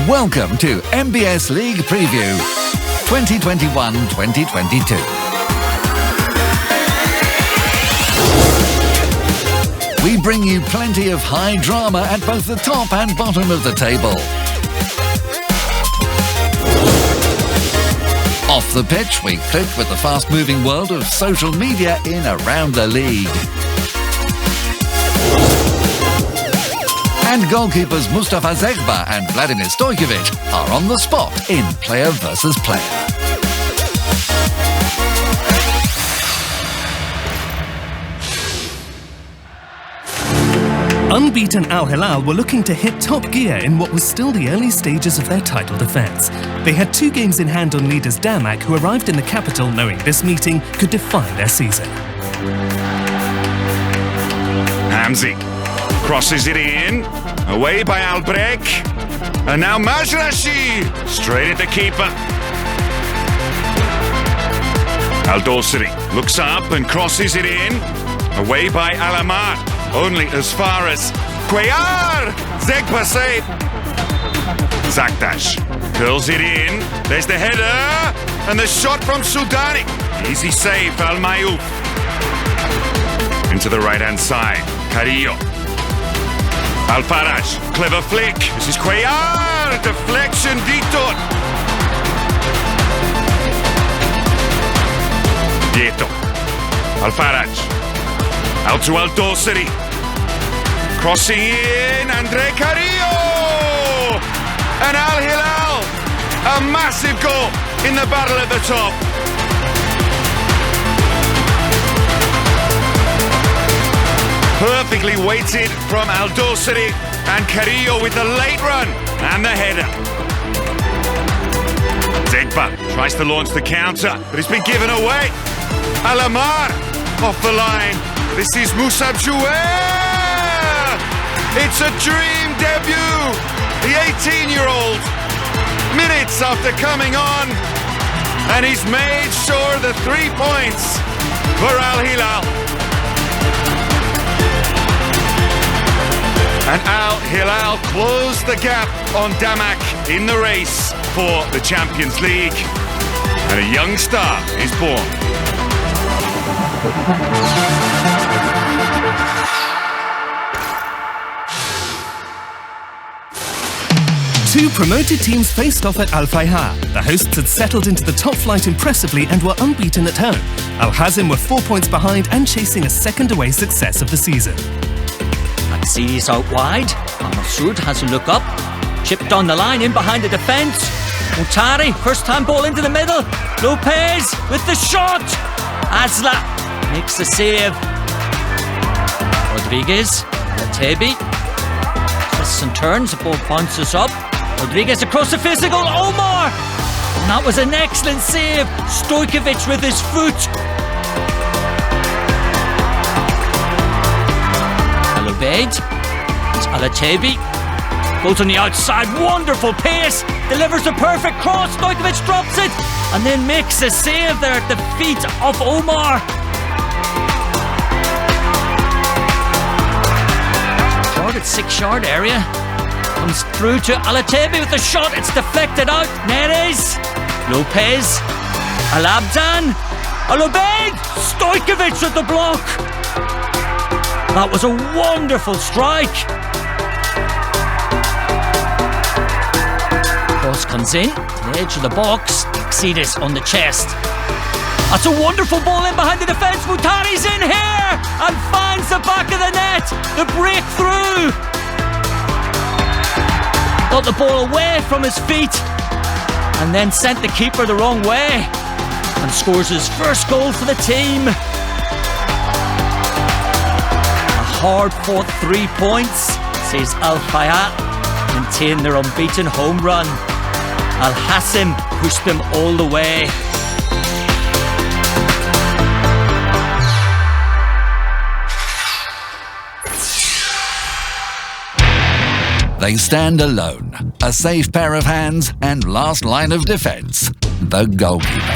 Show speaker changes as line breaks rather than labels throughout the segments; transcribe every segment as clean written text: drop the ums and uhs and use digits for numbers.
Welcome to MBS League Preview 2021-2022. We bring you plenty of high drama at both the top and bottom of the table. Off the pitch, we click with the fast-moving world of social media in around the league. And goalkeepers Mustafa Zegba and Vladimir Stojkovic are on the spot in player versus player.
Unbeaten Al Hilal were looking to hit top gear in what was still the early stages of their title defence. They had 2 games in hand on leaders Damak, who arrived in the capital knowing this meeting could define their season.
Hamzi crosses it in, away by Albrek, and now Mazrashi, straight at the keeper. Al-Dosari looks up and crosses it in, away by Alamar, only as far as Cuellar. Zegba save. Zakdash curls it in, there's the header, and the shot from Sudani. Easy save, Al-Mayouf. Into the right-hand side, Carrillo. Al-Faraj, clever flick. This is Cuellar, deflection, Dito. Dieto. Al-Faraj. Out to Al-Dosari. Crossing in, Andre Carrillo. And Al-Hilal, a massive goal in the battle at the top. Perfectly weighted from Al-Dosari, and Carrillo with the late run and the header. Zegba tries to launch the counter, but it's been given away. Alamar off the line. This is Musab Jouer. It's a dream debut. The 18-year-old, minutes after coming on, and he's made sure the 3 points for Al-Hilal. And Al-Hilal closed the gap on Damak in the race for the Champions League. And a young star is born.
Two promoted teams faced off at Al-Fayha. The hosts had settled into the top flight impressively and were unbeaten at home. Al-Hazm were 4 points behind and chasing a second away success of the season.
Sees out wide. Al-Masoud has a look up. Chipped on the line, in behind the defence. Mutari, first time ball into the middle. Lopez with the shot. Azla makes the save. Rodriguez, Latebi. Twists and turns, the ball bounces up. Rodriguez across the physical. Omar! And that was an excellent save. Stojkovic with his foot. Alobade. It's Alatebi. Goes on the outside. Wonderful pace. Delivers a perfect cross. Stojkovic drops it. And then makes a save there at the feet of Omar. Short at 6-yard area. Comes through to Alatebi with the shot. It's deflected out. Neres. Lopez. Alabdan. Alobade. Stojkovic at the block. That was a wonderful strike. Cross comes in to the edge of the box. Exidis on the chest. That's a wonderful ball in behind the defence. Mutari's in here and finds the back of the net. The breakthrough. Got the ball away from his feet and then sent the keeper the wrong way and scores his first goal for the team. Hard-fought 3 points sees Al-Fayha maintain their unbeaten home run. Al-Hazm pushed them all the way.
They stand alone, a safe pair of hands and last line of defence, the goalkeeper.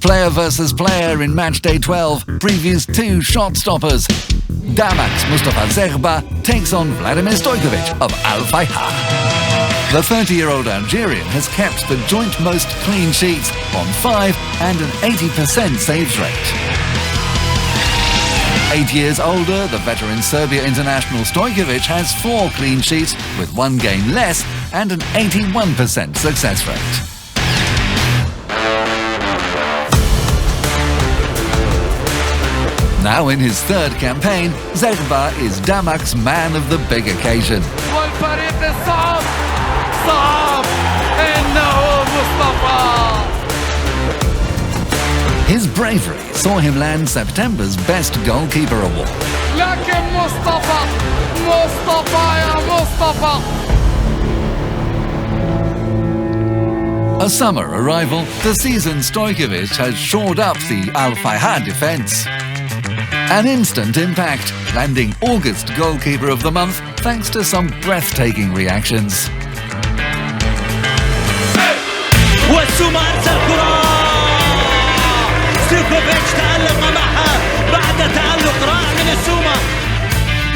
Player versus player in match day 12 previews 2 shot stoppers. Damak's Mustafa Zegba takes on Vladimir Stojkovic of Al-Fayha. The 30-year-old Algerian has kept the joint most clean sheets on 5 and an 80% saves rate. 8 years older, the veteran Serbia international Stojkovic has 4 clean sheets with 1 game less and an 81% success rate. Now in his 3rd campaign, Zerba is Damak's man of the big occasion. His bravery saw him land September's Best Goalkeeper Award. A summer arrival, the seasoned Stojkovic has shored up the Al-Fayha defence. An instant impact, landing August Goalkeeper of the Month thanks to some breathtaking reactions.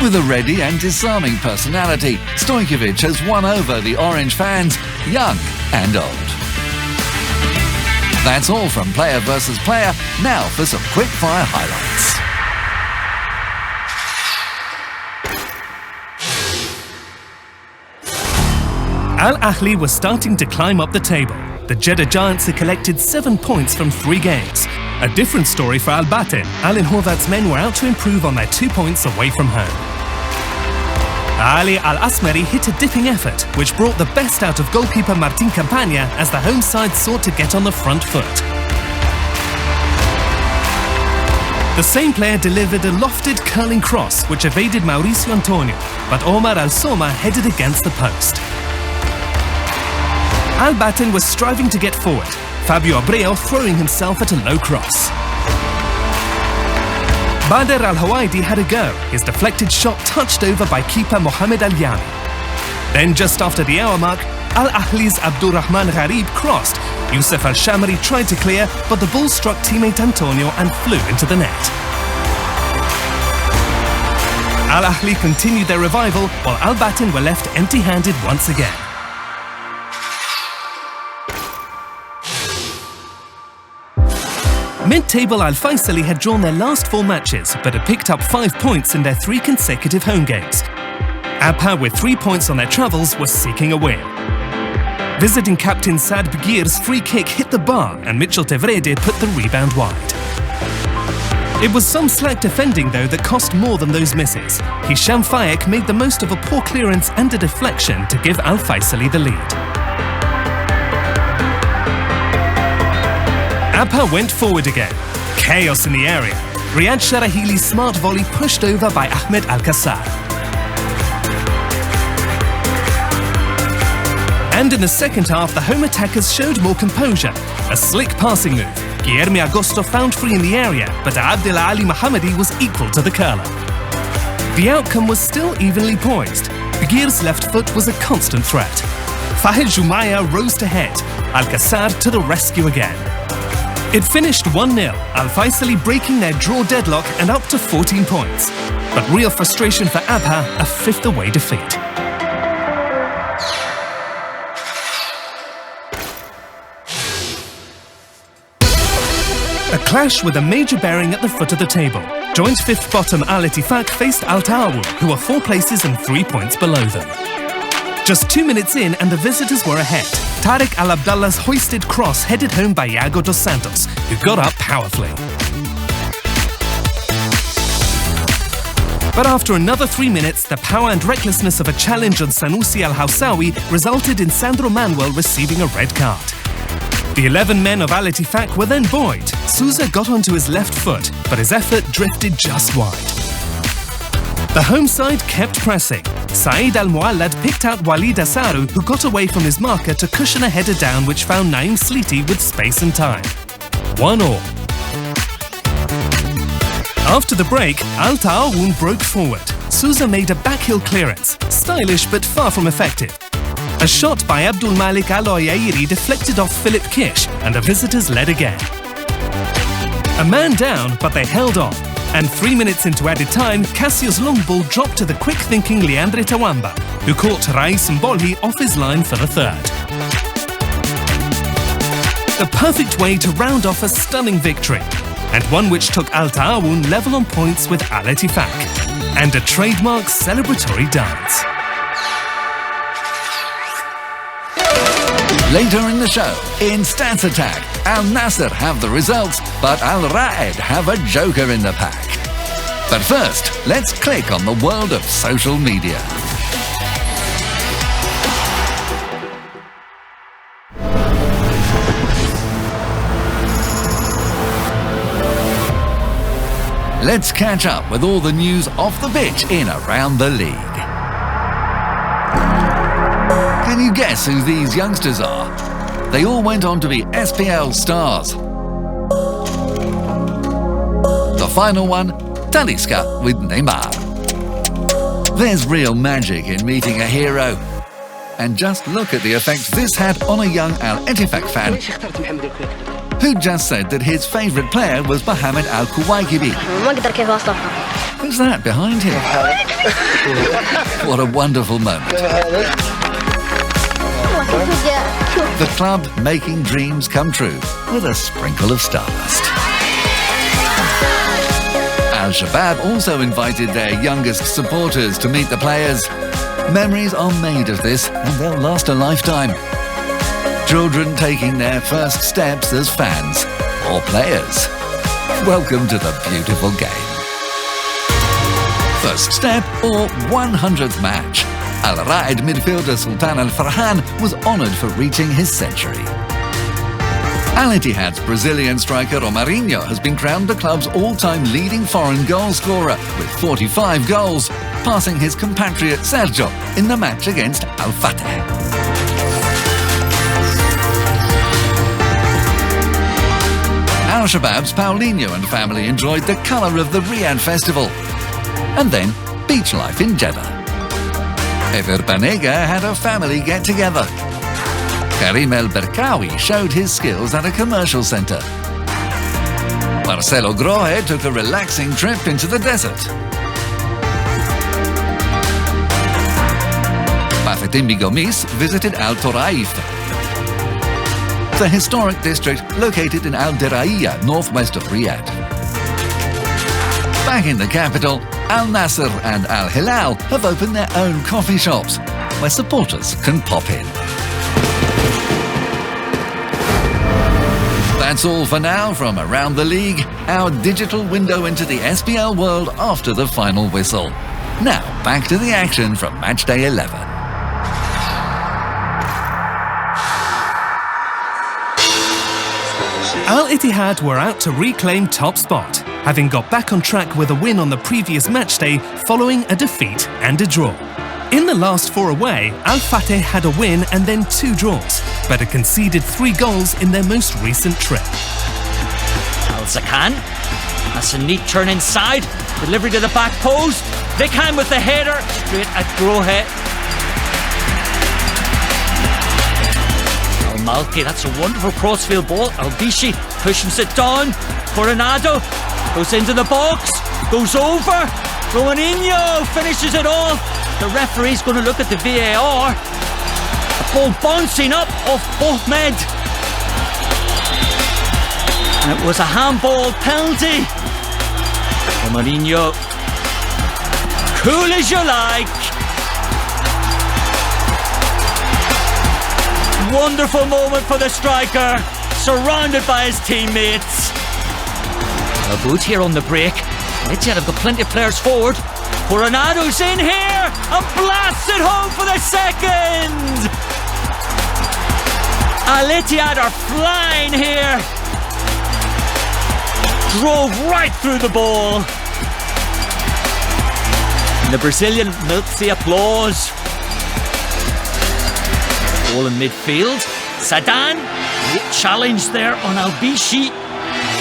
With a ready and disarming personality, Stojkovic has won over the Orange fans, young and old. That's all from Player versus Player. Now for some quick-fire highlights.
Al-Ahli was starting to climb up the table. The Jeddah Giants had collected 7 points from 3 games. A different story for Al-Batin. Alin Horvat's men were out to improve on their 2 points away from home. Ali Al-Asmeri hit a dipping effort, which brought the best out of goalkeeper Martin Campagna as the home side sought to get on the front foot. The same player delivered a lofted curling cross, which evaded Mauricio Antonio, but Omar Al-Soma headed against the post. Al-Batin was striving to get forward, Fabio Abreu throwing himself at a low cross. Badr Al-Hawaidi had a go, his deflected shot touched over by keeper Mohamed Al-Yami. Then just after the hour mark, Al-Ahli's Abdurrahman Gharib crossed. Youssef Al-Shamari tried to clear, but the ball struck teammate Antonio and flew into the net. Al-Ahli continued their revival, while Al-Batin were left empty-handed once again. Mid-table Al-Faisali had drawn their last 4 matches, but had picked up 5 points in their 3 consecutive home games. Abha, with 3 points on their travels, was seeking a win. Visiting captain Saad Begir's free kick hit the bar and Mitchell Tevrede put the rebound wide. It was some slack defending though that cost more than those misses. Hisham Fayek made the most of a poor clearance and a deflection to give Al-Faisali the lead. Abha went forward again. Chaos in the area. Riyad Sharahili's smart volley pushed over by Ahmed Al-Kassar. And in the second half, the home attackers showed more composure. A slick passing move. Guilherme Agosto found free in the area, but Abdel Ali Mohammadi was equal to the curler. The outcome was still evenly poised. Begir's left foot was a constant threat. Fahid Jumaya rose to head. Al-Kassar to the rescue again. It finished 1-0, Al-Faisali breaking their draw deadlock and up to 14 points. But real frustration for Abha, a 5th away defeat. A clash with a major bearing at the foot of the table. Joint 5th bottom Al-Ittifaq faced Al-Ta'awun, who are 4 places and 3 points below them. Just 2 minutes in and the visitors were ahead. Tariq Al-Abdallah's hoisted cross headed home by Iago dos Santos, who got up powerfully. But after another 3 minutes, the power and recklessness of a challenge on Sanusi Al-Hawsawi resulted in Sandro Manuel receiving a red card. The 11 men of Al-Ittifaq were then buoyed. Sousa got onto his left foot, but his effort drifted just wide. The home side kept pressing. Saeed Al-Muallad picked out Walid Asaru, who got away from his marker to cushion a header down which found Naim Sliti with space and time. 1-1. After the break, Al-Ta'awun broke forward. Sousa made a backheel clearance, stylish but far from effective. A shot by Abdul Malik Al-Oyairi deflected off Philip Kish, and the visitors led again. A man down, but they held on. And 3 minets into added time, Cassio's long ball dropped to the quick-thinking Leandre Tawamba, who caught Rais Mboli off his line for the third. The perfect way to round off a stunning victory, and one which took Al Taawun level on points with Al Ettifaq, and a trademark celebratory dance.
Later in the show, in Stats Attack, Al Nassr have the results, but Al Ra'ed have a joker in the pack. But first, let's click on the world of social media. Let's catch up with all the news off the pitch in around the league. Can you guess who these youngsters are? They all went on to be SPL stars. The final one, Talisca with Neymar. There's real magic in meeting a hero. And just look at the effect this had on a young Al Ettifaq fan who just said that his favourite player was Mohamed Al Kuwaikibi. Who's that behind him? What a wonderful moment. The club making dreams come true with a sprinkle of stardust. Al-Shabaab also invited their youngest supporters to meet the players. Memories are made of this and they'll last a lifetime. Children taking their first steps as fans or players. Welcome to the beautiful game. First step or 100th match. Al Ra'ed midfielder Sultan Al Farhan was honoured for reaching his century. Al Ittihad's Brazilian striker Romarinho has been crowned the club's all-time leading foreign goal scorer with 45 goals, passing his compatriot Sergio in the match against Al Fateh. Al-Shabaab's Paulinho and family enjoyed the colour of the Riyadh Festival. And then, beach life in Jeddah. Ever Banega had a family get-together. Karim El Berkawi showed his skills at a commercial centre. Marcelo Grohe took a relaxing trip into the desert. Bafetimbi Gomis visited Al Toraif, the historic district located in Al Diraiya, northwest of Riyadh. Back in the capital, Al Nassr and Al Hilal have opened their own coffee shops where supporters can pop in. That's all for now from around the league, our digital window into the SPL world after the final whistle. Now back to the action from matchday 11.
Al Ittihad were out to reclaim top spot, having got back on track with a win on the previous matchday following a defeat and a draw. In the last 4 away, Al Fateh had a win and then 2 draws, but had conceded 3 goals in their most recent trip.
Al Zakan, that's a neat turn inside, delivery to the back post, Vikhan with the header, straight at Grohe. Malki, that's a wonderful crossfield ball. Al-Bishi pushes it down. Coronado goes into the box, goes over. Rouaninho finishes it off. The referee's going to look at the VAR. The ball bouncing up off Ahmed. And it was a handball penalty. Rouaninho, cool as you like. Wonderful moment for the striker, surrounded by his teammates. A boot here on the break. Etihad have got plenty of players forward. Coronado's in here and blasts it home for the second. Al Ittihad are flying here. Drove right through the ball. And the Brazilian milks the applause. Ball in midfield. Sadan, challenge there on Al-Bishi.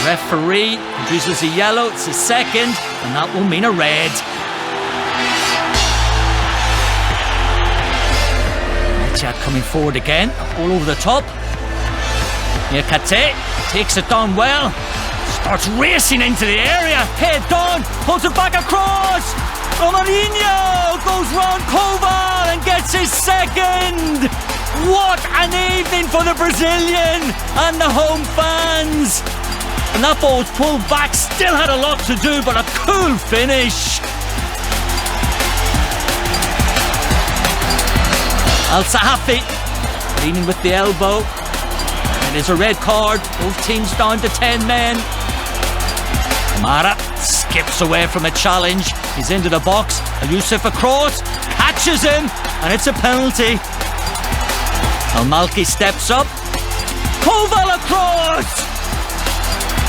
Referee produces a yellow, it's a second, and that will mean a red. Etihad coming forward again, all over the top. Kate takes it down well. starts racing into the area. Head down, pulls it back across. Romarinho goes round Koval and gets his second. What an evening for the Brazilian and the home fans. And that ball was pulled back, still had a lot to do, but a cool finish. Al-Sahafi leaning with the elbow. It is a red card, both teams down to 10 men. Amara skips away from a challenge. He's into the box. Al-Yusuf across, catches him, and it's a penalty. Al-Malki steps up. Koval across!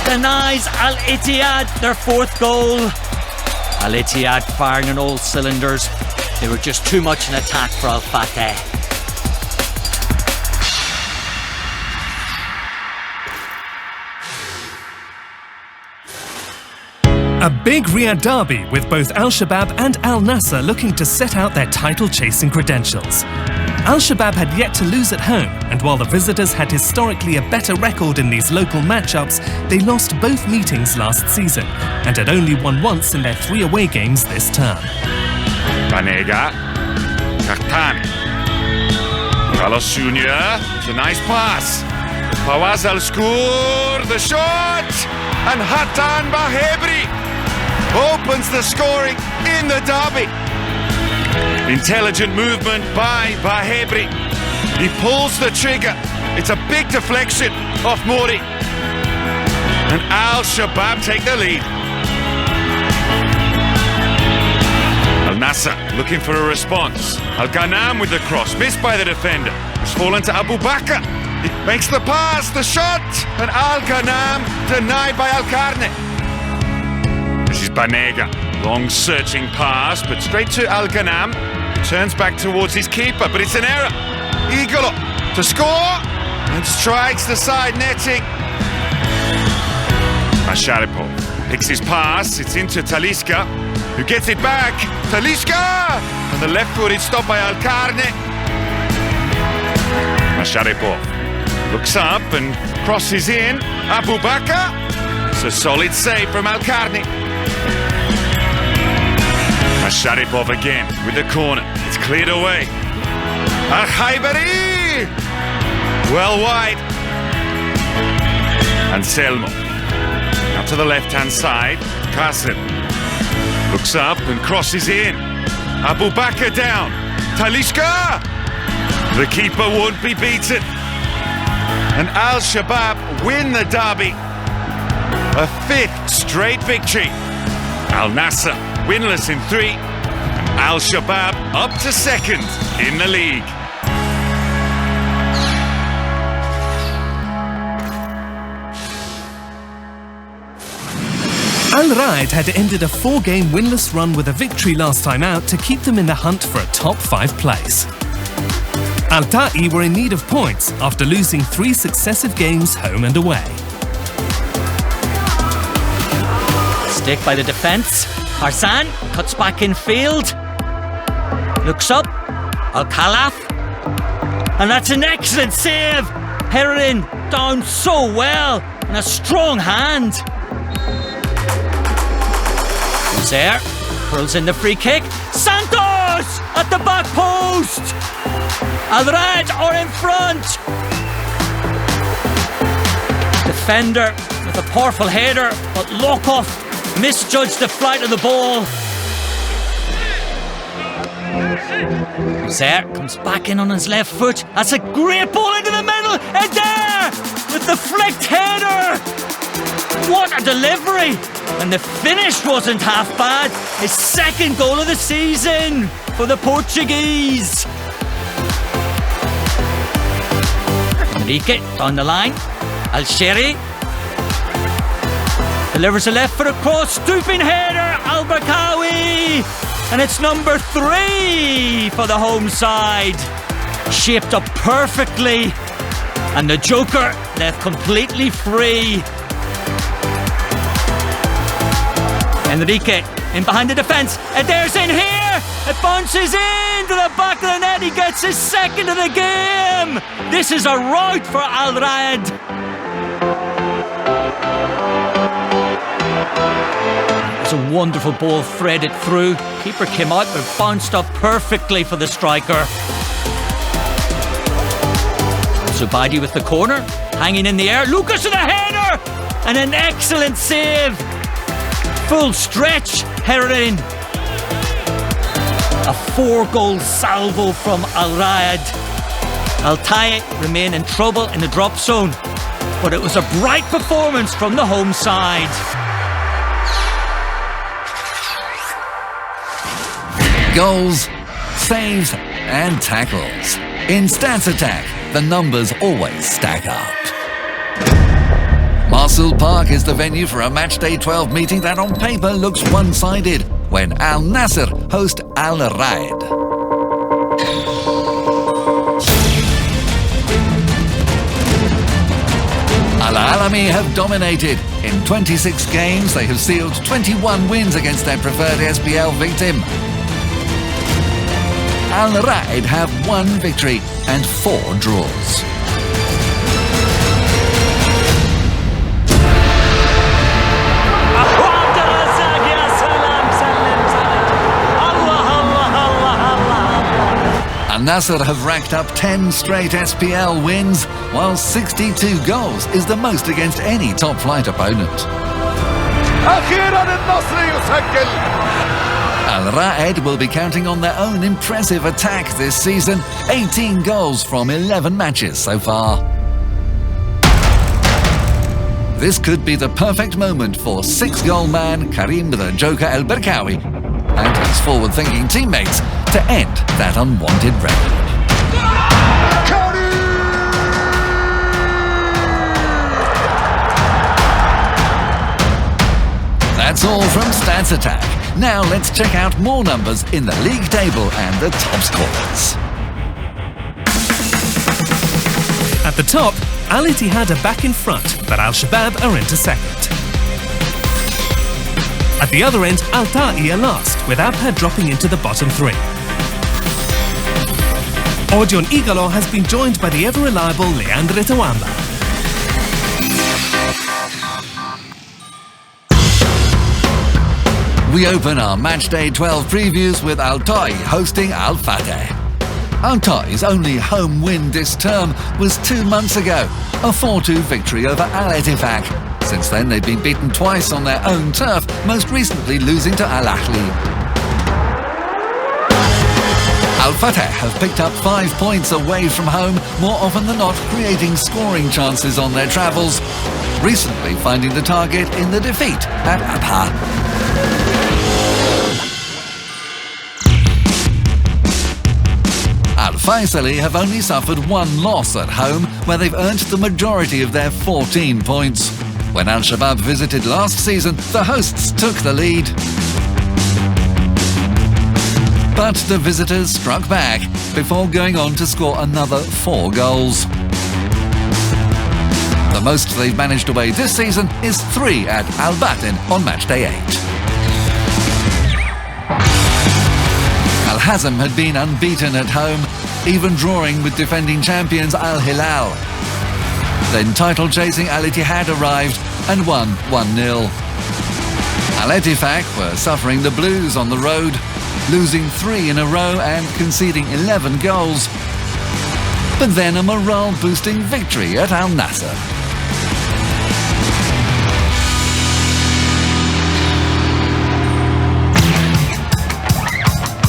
Denies Al-Ittihad their fourth goal. Al-Ittihad firing on all cylinders. They were just too much in attack for Al-Fateh.
A big Riyadh derby with both Al-Shabaab and Al-Nassr looking to set out their title-chasing credentials. Al-Shabaab had yet to lose at home, and while the visitors had historically a better record in these local matchups, they lost both meetings last season and had only won once in their 3 away games this term.
Banega, Kartani, Carlos Jr. It's a nice pass. Fawaz Al-Skur, the shot, and Hatan Bahebri opens the scoring in the derby. Intelligent movement by Bahebri. He pulls the trigger. It's a big deflection off Mori. And Al-Shabaab take the lead. Al-Nassr looking for a response. Al-Ghanam with the cross, missed by the defender. It's fallen to Abu Bakr. He makes the pass, the shot, and Al-Ghanam denied by Al-Karne. This is Banega. Long searching pass, but straight to Al-Ghanam. Turns back towards his keeper, but it's an error. Igolo to score and strikes the side netting. Masharipov picks his pass. It's into Talisca, who gets it back. Talisca! And the left-footed stop by Al-Karne. Masharipov looks up and crosses in. Abu Bakr. It's a solid save from Al-Karne. Masharipov again with the corner. It's cleared away. Al-Khaibari! Well wide. Anselmo. Out to the left-hand side. Qasim looks up and crosses in. Abu Bakr down. Talisca! The keeper won't be beaten. And Al-Shabaab win the derby. A 5th straight victory. Al-Nassr winless in 3. And Al-Shabaab up to 2nd in the league.
Al-Raid had ended a 4-game winless run with a victory last time out to keep them in the hunt for a top 5 place. Al-Ta'i were in need of points after losing 3 successive games home and away.
Stick by the defence. Harsan cuts back in field. Looks up. Al-Khalaf. And that's an excellent save. Heron down so well. And a strong hand. There, curls in the free kick. Santos at the back post. Al-Raid are in front. Defender with a powerful header, but Lokov misjudged the flight of the ball. There, comes back in on his left foot. That's a great ball into the middle. And there, with the flicked header. What a delivery! And the finish wasn't half bad. His 2nd goal of the season for the Portuguese. Enrique down the line. Al-Sheri delivers a left foot across. Stooping header. Al-Barkawi. And it's number 3 for the home side. Shaped up perfectly. And the Joker left completely free. Enrique in behind the defence. Adair's in here. It bounces into the back of the net. He gets his 2nd of the game. This is a rout for Al-Raid. It was a wonderful ball threaded through. Keeper came out but bounced up perfectly for the striker. Zubaidi with the corner, hanging in the air. Lucas with a header! And an excellent save. Full stretch, Herrin. A 4-goal salvo from Al Raed. Altay remain in trouble in the drop zone, but it was a bright performance from the home side.
Goals, saves and tackles. In Stats Attack, the numbers always stack up. Marcel Park is the venue for a Matchday 12 meeting that on paper looks one-sided when Al Nassr host Al Raed. Al Alami have dominated. In 26 games, they have sealed 21 wins against their preferred SPL victim. Al Raed have 1 victory and 4 draws. Al Nassr have racked up 10 straight SPL wins, while 62 goals is the most against any top-flight opponent. Al Raed will be counting on their own impressive attack this season. 18 goals from 11 matches so far. This could be the perfect moment for 6-goal man Karim the Joker El Berkawi and his forward-thinking teammates to end that unwanted record. That's all from Stats Attack. Now let's check out more numbers in the league table and the top scorers.
At the top, Al Ittihad are back in front, but Al-Shabab are into second. At the other end, Al-Ta'i are last, with Abha dropping into the bottom 3. Odion Igalo has been joined by the ever-reliable Leandre Tawamba.
We open our Matchday 12 previews with Altay hosting Al Fateh. Altay's only home win this term was 2 months ago, a 4-2 victory over Al Ettifaq. Since then they've been beaten twice on their own turf, most recently losing to Al Ahly. Al Fateh have picked up 5 points away from home, more often than not creating scoring chances on their travels, recently finding the target in the defeat at Abha. Al-Faisali have only suffered 1 loss at home, where they've earned the majority of their 14 points. When Al-Shabab visited last season, the hosts took the lead. But the visitors struck back before going on to score another 4 goals. The most they've managed away this season is 3 at Al-Batin on matchday 8. Al-Hazm had been unbeaten at home, even drawing with defending champions Al-Hilal. Then title-chasing Al Ittihad arrived and won 1-0. Al Ettifaq were suffering the blues on the road, losing 3 in a row and conceding 11 goals. But then a morale-boosting victory at Al Nassr.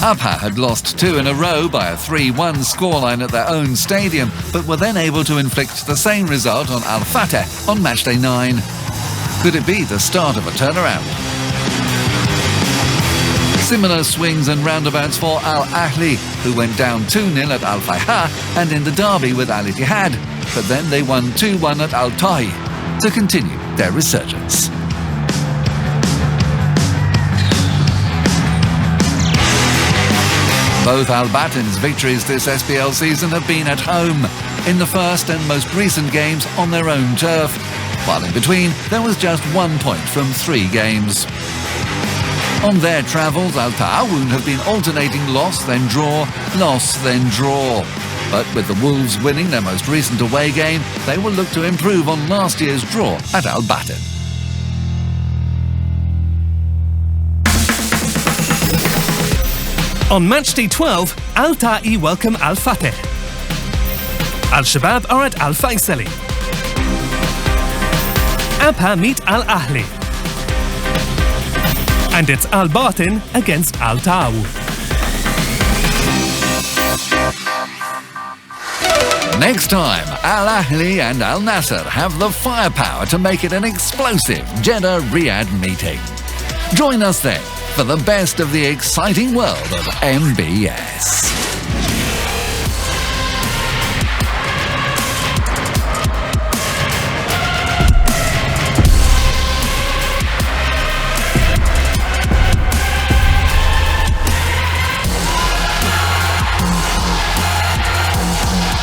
Abha had lost 2 in a row by a 3-1 scoreline at their own stadium, but were then able to inflict the same result on Al Fateh on matchday 9. Could it be the start of a turnaround? Similar swings and roundabouts for Al Ahly, who went down 2-0 at Al Fayha and in the derby with Al Ittihad, but then they won 2-1 at Al Ta'i to continue their resurgence. Both Al-Batin's victories this SPL season have been at home, in the first and most recent games on their own turf, while in between there was just 1 point from 3 games. On their travels, Al-Ta'awun have been alternating loss then draw, But with the Wolves winning their most recent away game, they will look to improve on last year's draw at Al Batin.
On matchday 12, Al Ta'i welcome Al Fateh. Al Shabab are at Al Faisali. Abha meet Al Ahli. And it's Al Batin against Al Ta'aw.
Next time, Al Ahli and Al Nasser have the firepower to make it an explosive Jeddah-Riyadh meeting. Join us then for the best of the exciting world of MBS.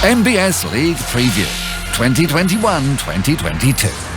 MBS League Preview 2021-2022.